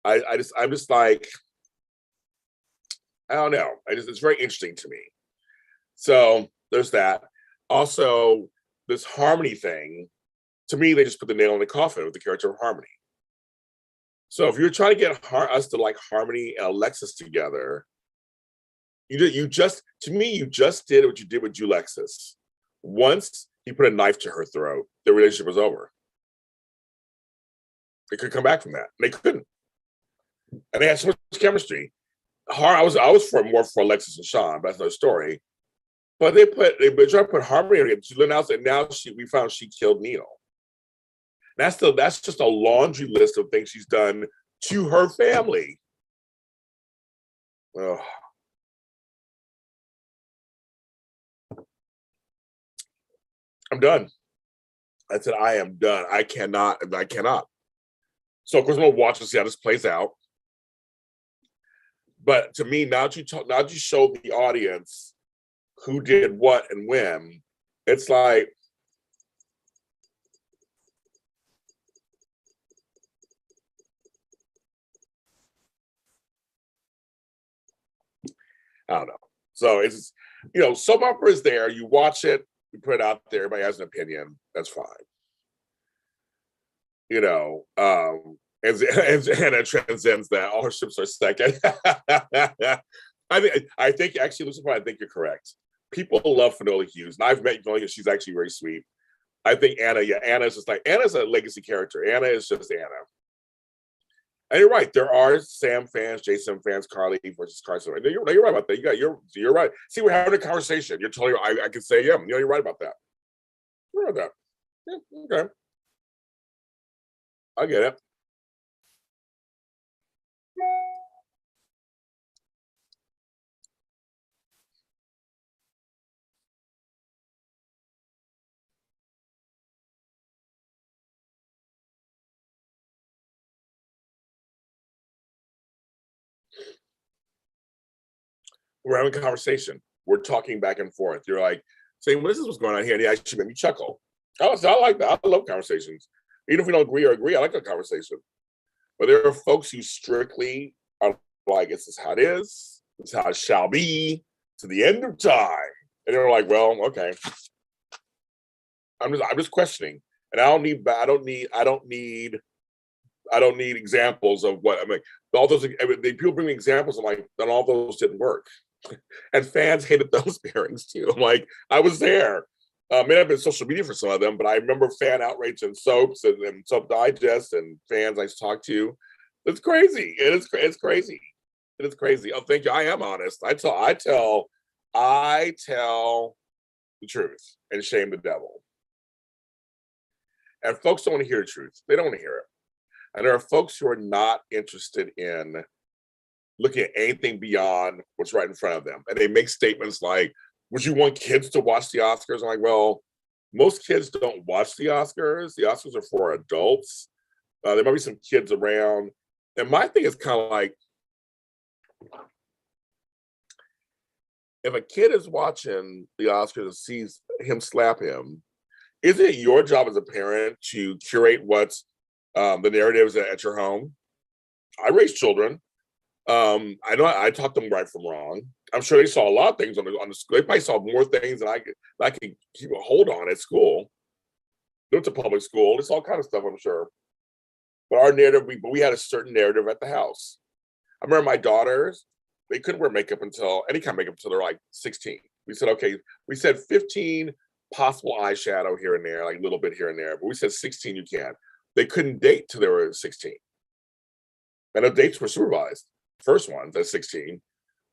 I'm just like, I don't know. It's very interesting to me. So there's that. Also, this Harmony thing, to me, they just put the nail in the coffin with the character of Harmony. So if you're trying to get us to like Harmony and Alexis together, you just did what you did with Julexis. Once he put a knife to her throat, the relationship was over. They couldn't come back from that. They couldn't. And they had so much chemistry. I was more for Alexis and Sean, but that's another story. But they tried to put Harmony on it. And now we found she killed Neil. That's just a laundry list of things she's done to her family. Ugh. I'm done. I said I am done. I cannot. So of course I'm gonna watch and see how this plays out. But to me, now that you show the audience who did what and when, it's like, I don't know. So it's, soap opera is there. You watch it, you put it out there. Everybody has an opinion. That's fine. As Hannah transcends that, all her ships are second. I think actually, Lucifer, I think you're correct. People love Finola Hughes, and I've met Finola Hughes. She's actually very sweet. I think Anna's just like, Anna's a legacy character. Anna is just Anna. And you're right. There are Sam fans, Jason fans, Carly versus Carson. You're right about that. You're right. See, we're having a conversation. You're totally. I can say, yeah, you're right about that. You're right about that. Yeah, okay. I get it. We're having a conversation. We're talking back and forth. You're like saying, "What is this? What's going on here?" And he actually made me chuckle. I like that. I love conversations. Even if we don't agree, I like a conversation. But there are folks who strictly are like, "This is how it is. This is how it shall be to the end of time." And they're like, "Well, okay." I'm just questioning, and I don't need examples of what I mean. All those people bring me examples. I'm like, then all those didn't work, and fans hated those pairings too. I'm like, I was there. May have been social media for some of them, but I remember fan outrage and soaps and Soap Digest and fans I talked to. It's crazy. It's crazy. It is crazy. Oh, thank you. I am honest. I tell the truth and shame the devil. And folks don't want to hear the truth. They don't want to hear it. And there are folks who are not interested in looking at anything beyond what's right in front of them. And they make statements like, would you want kids to watch the Oscars? I'm like, well, most kids don't watch the Oscars. The Oscars are for adults. There might be some kids around. And my thing is kind of like, if a kid is watching the Oscars and sees him slap him, is it your job as a parent to curate what's the narratives at your home? I raise children. I know I taught them right from wrong. I'm sure they saw a lot of things on the school. They probably saw more things than I could keep a hold on at school. They went to public school. It's all kind of stuff, I'm sure. But our narrative, we had a certain narrative at the house. I remember my daughters, they couldn't wear makeup any kind of makeup until they're like 16. We said, okay, we said 15 possible eyeshadow here and there, like a little bit here and there, but we said 16 you can. They couldn't date till they were 16. And the dates were supervised. First ones at 16.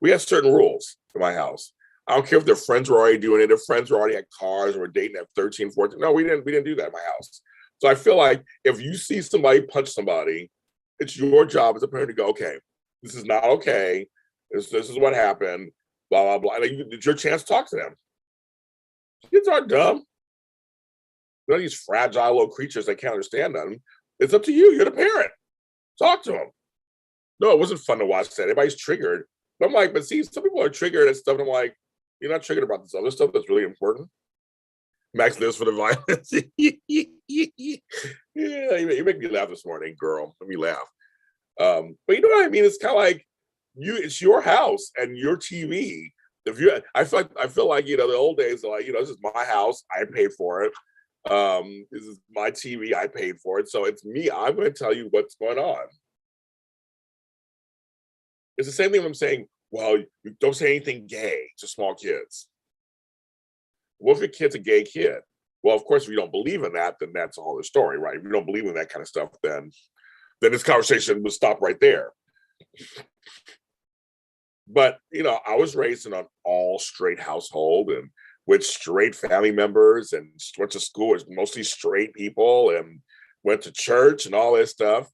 We had certain rules in my house. I don't care if their friends were already doing it, if friends were already had cars or were dating at 13, 14. No, we didn't do that in my house. So I feel like if you see somebody punch somebody, it's your job as a parent to go, okay, this is not okay. This is what happened, blah, blah, blah. And it's your chance to talk to them. Kids aren't dumb. They're not these fragile little creatures that can't understand them. It's up to you. You're the parent. Talk to them. No, it wasn't fun to watch that. Everybody's triggered. But I'm like, but see, some people are triggered at stuff. And I'm like, you're not triggered about this other stuff that's really important. Max lives for the violence. Yeah, you make me laugh this morning, girl. Let me laugh. But you know what I mean? It's kind of like it's your house and your TV. I feel like the old days are like, this is my house. I paid for it. This is my TV. I paid for it. So it's me. I'm going to tell you what's going on. It's the same thing when I'm saying, well, you don't say anything gay to small kids. What if your kid's a gay kid? Well, of course, if you don't believe in that, then that's a whole other story, right? If you don't believe in that kind of stuff, then this conversation would stop right there. But, I was raised in an all straight household and with straight family members and went to school with mostly straight people and went to church and all this stuff.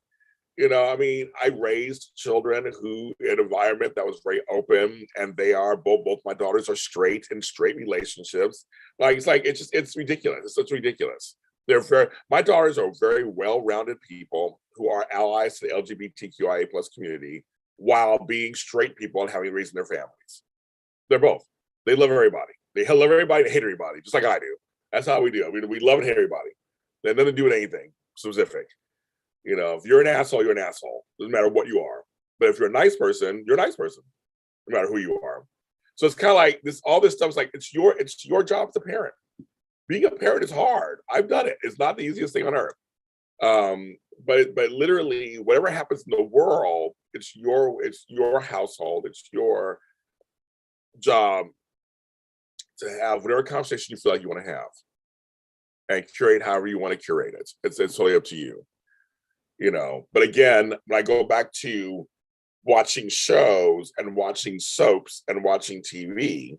I raised children in an environment that was very open, and they are both my daughters are straight in straight relationships. It's ridiculous. It's ridiculous. My daughters are very well-rounded people who are allies to the LGBTQIA plus community while being straight people and having raised their families. They're both. They love everybody. They love everybody, they hate everybody, just like I do. That's how we do it. We love and hate everybody. They have nothing to do with anything specific. If you're an asshole, you're an asshole. Doesn't matter what you are. But if you're a nice person, you're a nice person, no matter who you are. So it's kind of like all this stuff is like, it's your job as a parent. Being a parent is hard. I've done it. It's not the easiest thing on earth. But literally, whatever happens in the world, it's your household. It's your job to have whatever conversation you feel like you want to have, and curate however you want to curate it. It's totally up to you. But again, when I go back to watching shows and watching soaps and watching TV,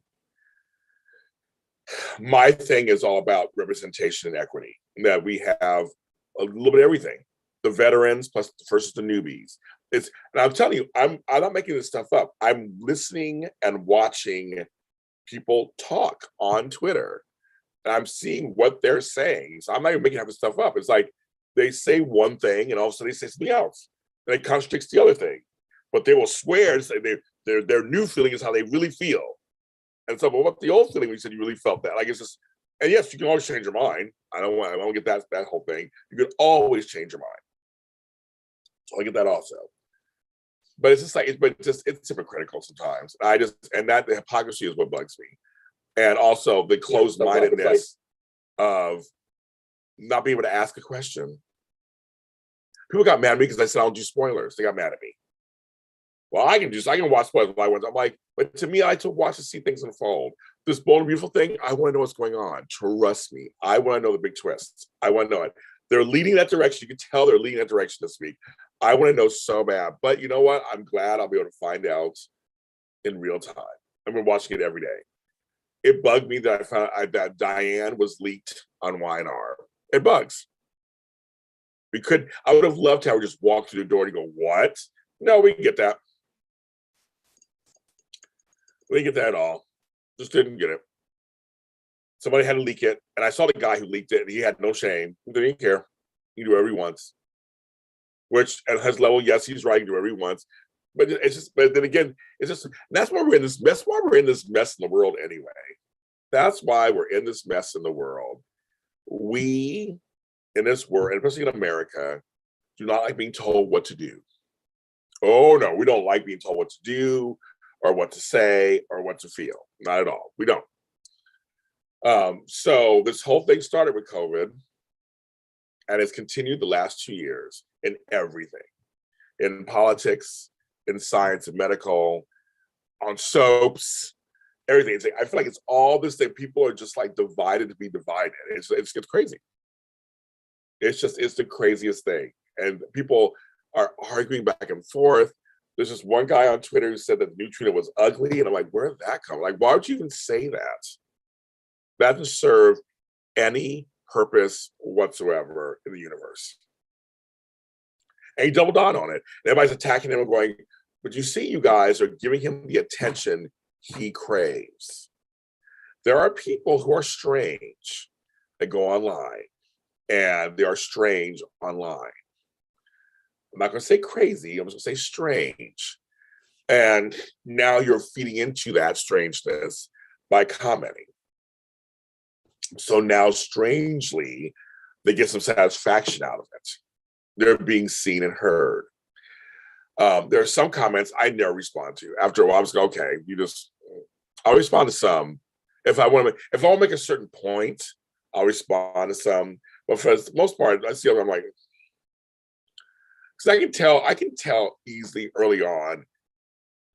my thing is all about representation and equity, that we have a little bit of everything. The veterans plus versus the newbies. And I'm telling you, I'm not making this stuff up. I'm listening and watching people talk on Twitter, and I'm seeing what they're saying. So I'm not even making half this stuff up. It's like they say one thing and all of a sudden they say something else. And it contradicts the other thing. But they will swear and say their new feeling is how they really feel. And so, but what the old feeling, we said you really felt that. Like it's just, and yes, you can always change your mind. I don't get that whole thing. You can always change your mind. So I get that also. But it's just like, it's hypocritical sometimes. And that the hypocrisy is what bugs me. And also the closed-mindedness of not being able to ask a question. People got mad at me because I said I don't do spoilers. They got mad at me. Well, I can watch spoilers if I want. I'm like, but to me, I like to watch to see things unfold. This Bold and Beautiful thing, I want to know what's going on. Trust me. I want to know the big twists. I want to know it. They're leading that direction. You can tell they're leading that direction this week. I want to know so bad. But you know what? I'm glad I'll be able to find out in real time. I've been watching it every day. It bugged me that I found that Diane was leaked on YNR. It bugs. We could, I would have loved to have just walked through the door and go, what? No, we didn't get that. We didn't get that at all. Just didn't get it. Somebody had to leak it. And I saw the guy who leaked it and he had no shame. He didn't care. He can do whatever he wants. Which at his level, yes, he's right, he can do whatever he wants. But it's just, but then again, it's just, that's why we're in this mess. Why we're in this mess in the world anyway. That's why we're in this mess in the world. We in this world, and especially in America, do not like being told what to do. Oh no, we don't like being told what to do or what to say or what to feel. Not at all. We don't. So this whole thing started with COVID and it's continued the last 2 years in everything, in politics, in science and medical, on soaps, everything. It's like, I feel like it's all this thing. People are just like divided to be divided. It's crazy. It's the craziest thing. And people are arguing back and forth. There's just one guy on Twitter who said that Neutrino was ugly. And I'm like, where did that come? Like, why would you even say that? That doesn't serve any purpose whatsoever in the universe. And he doubled down on it. And everybody's attacking him and going, but you see, you guys are giving him the attention he craves. There are people who are strange that go online, and they are strange online. I'm not going to say crazy, I'm just going to say strange. And now you're feeding into that strangeness by commenting. So now, strangely, they get some satisfaction out of it. They're being seen and heard. There are some comments I never respond to. After a while, I was like, okay, I'll respond to some. If I want to make a certain point, I'll respond to some. But for the most part, I see them, I'm like, because I can tell easily early on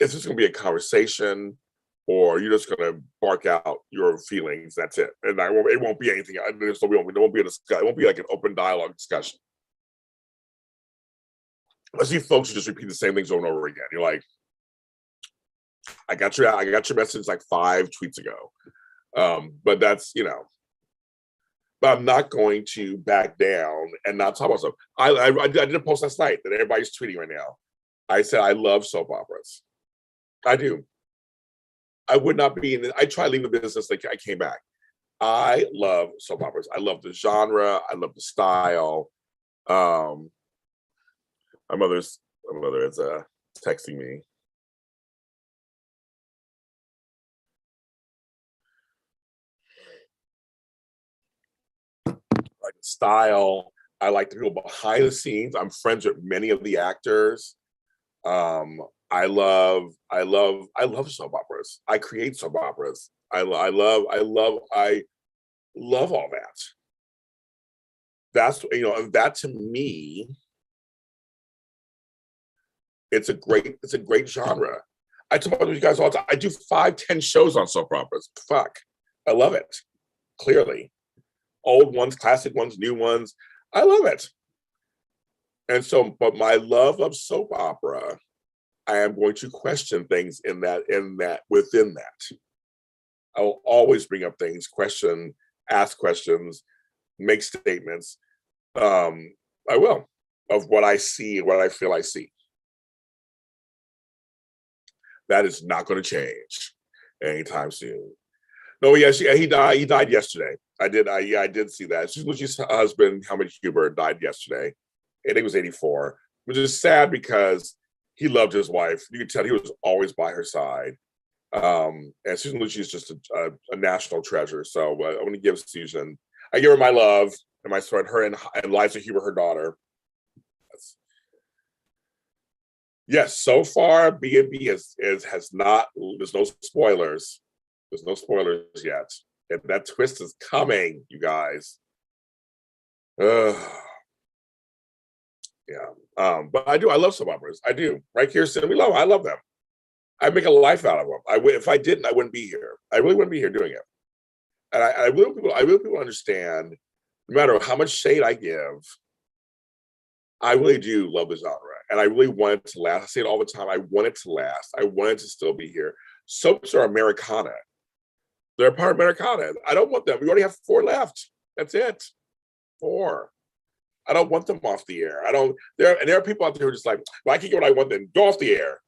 if it's going to be a conversation or you're just going to bark out your feelings. That's it, and it won't be anything. There won't be a discussion. It won't be like an open dialogue discussion. I see folks who just repeat the same things over and over again. You're like, I got your message like 5 tweets ago, but that's But I'm not going to back down and not talk about stuff. I did a post last night that everybody's tweeting right now. I said I love soap operas. I do. I would not be in. I tried leaving the business. Like I came back. I love soap operas. I love the genre. I love the style. My mother is texting me. Like the style. I like the people behind the scenes. I'm friends with many of the actors. I love soap operas. I create soap operas. I love all that. That's that to me. It's a great genre. I talk about you guys all the time. I do 5-10 shows on soap operas. Fuck, I love it. Clearly, old ones, classic ones, new ones. I love it. And so, but my love of soap opera, I am going to question things within that. I will always bring up things, ask questions, make statements. I will, of what I see, what I feel I see. That is not going to change anytime soon. No, yes, he died. He died yesterday. I did see that. Susan Lucci's husband, Helmut Huber, died yesterday. I think he was 84, which is sad because he loved his wife. You could tell he was always by her side. And Susan Lucci is just a national treasure. So I want to give Susan, I give her my love and my support. Her and Liza Huber, her daughter. Yes, so far B&B has not. There's no spoilers. There's no spoilers yet. And that twist is coming, you guys. Yeah. But I do. I love soap operas. I do. Right, Kirsten? I love them. I make a life out of them. If I didn't, I wouldn't be here. I really wouldn't be here doing it. And I really people understand. No matter how much shade I give, I really do love the genre, and I really want it to last. I say it all the time. I want it to last. I want it to still be here. Soaps are Americana. They're part of Americana. I don't want them. We already have 4 left. That's it. 4. I don't want them off the air. I don't. There are people out there who are just like, well, I can get what I want, then go off the air.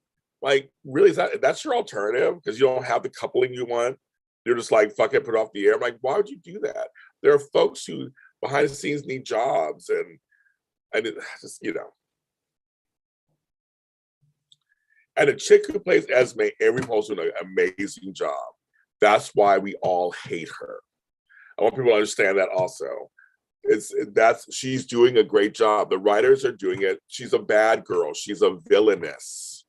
Like, really, that's your alternative? Because you don't have the coupling you want. You're just like, fuck it, put it off the air. I'm like, why would you do that? There are folks who behind the scenes need jobs, and it, just, you know. And the chick who plays Esme, every post doing an amazing job. That's why we all hate her. I want people to understand that also. She's doing a great job. The writers are doing it. She's a bad girl. She's a villainess.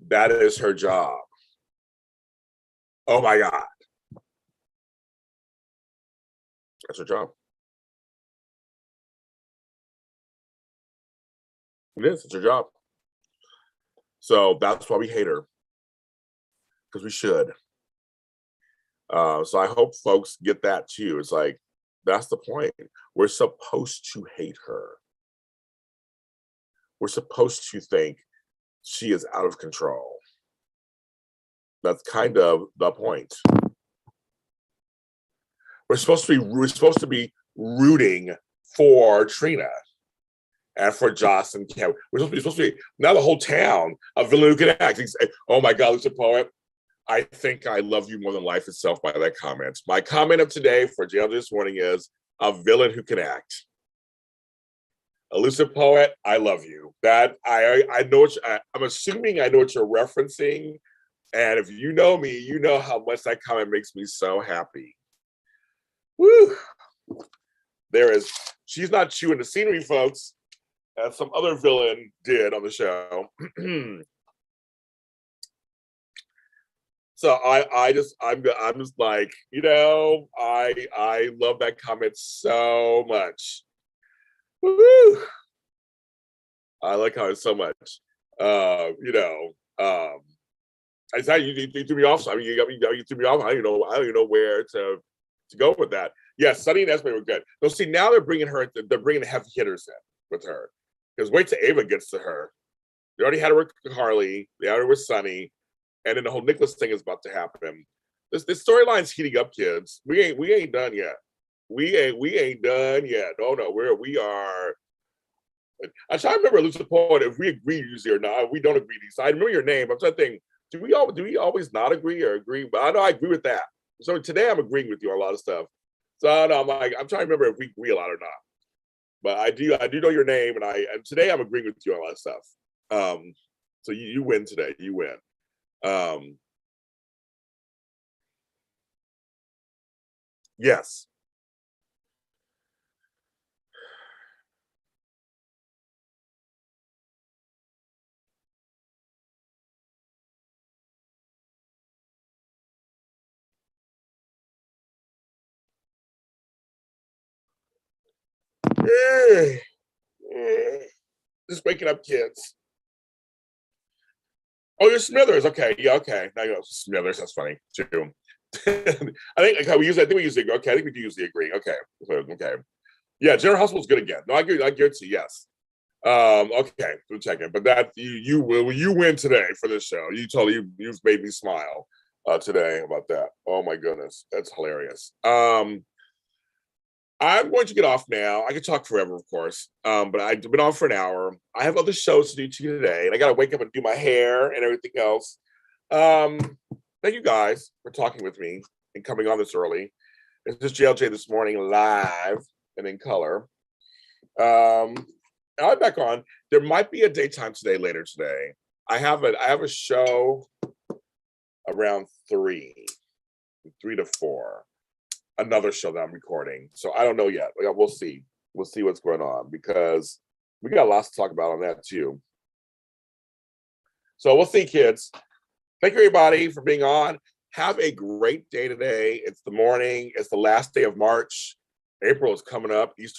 That is her job. Oh my God. That's her job. It is. It's her job. So that's why we hate her. Because we should. So I hope folks get that too. It's like, that's the point. We're supposed to hate her. We're supposed to think she is out of control. That's kind of the point. We're supposed to be rooting for Trina and for Joss and Cam. We're supposed to be now the whole town of villain who can act. Oh my God, Lisa Poet. I think I love you more than life itself by that comment. My comment of today for JLJ this morning is a villain who can act. Elusive Poet, I love you. That I know what I'm assuming I know what you're referencing. And if you know me, you know how much that comment makes me so happy. Woo! She's not chewing the scenery, folks, as some other villain did on the show. So I'm just like, you know, I love that comment so much. Woo! I like how it's so much. You know, I said you threw me off. I mean, you threw me off. I don't even know where to go with that. Yes, Sunny and Esme were good. No, see, now they're bringing the heavy hitters in with her. Because wait till Ava gets to her. They already had her with Harley. They had her with Sunny. And then the whole Nicholas thing is about to happen. This storyline's heating up, kids. We ain't done yet. We ain't done yet. No, we are. I'm trying to remember, Lucia Poet, if we agree usually or not. We don't agree. So I remember your name. I'm trying to think. Do we always not agree or agree? But I know I agree with that. So today I'm agreeing with you on a lot of stuff. So I know I'm trying to remember if we agree a lot or not. But I do know your name, and today I'm agreeing with you on a lot of stuff. So you win today. You win. Yes. Just waking up, kids. Oh, you're Smithers. Okay, yeah, okay. Now you know Smithers. That's funny too. I think we usually agree. Okay, I think we do usually agree. Okay, okay. Yeah, General Hospital's good again. No, I guarantee. Yes. Okay, we'll check it. But that you win today for this show. You've made me smile today about that. Oh my goodness, that's hilarious. I'm going to get off now. I could talk forever, of course, but I've been on for an hour. I have other shows to do today, and I got to wake up and do my hair and everything else. Thank you guys for talking with me and coming on this early. This is JLJ this morning, live and in color. I'm back on. There might be a daytime today later today. I have a show around 3 to 4. Another show that I'm recording. So I don't know yet. We'll see. We'll see what's going on because we got lots to talk about on that too. So we'll see, kids. Thank you, everybody, for being on. Have a great day today. It's the morning. It's the last day of March. April is coming up. Easter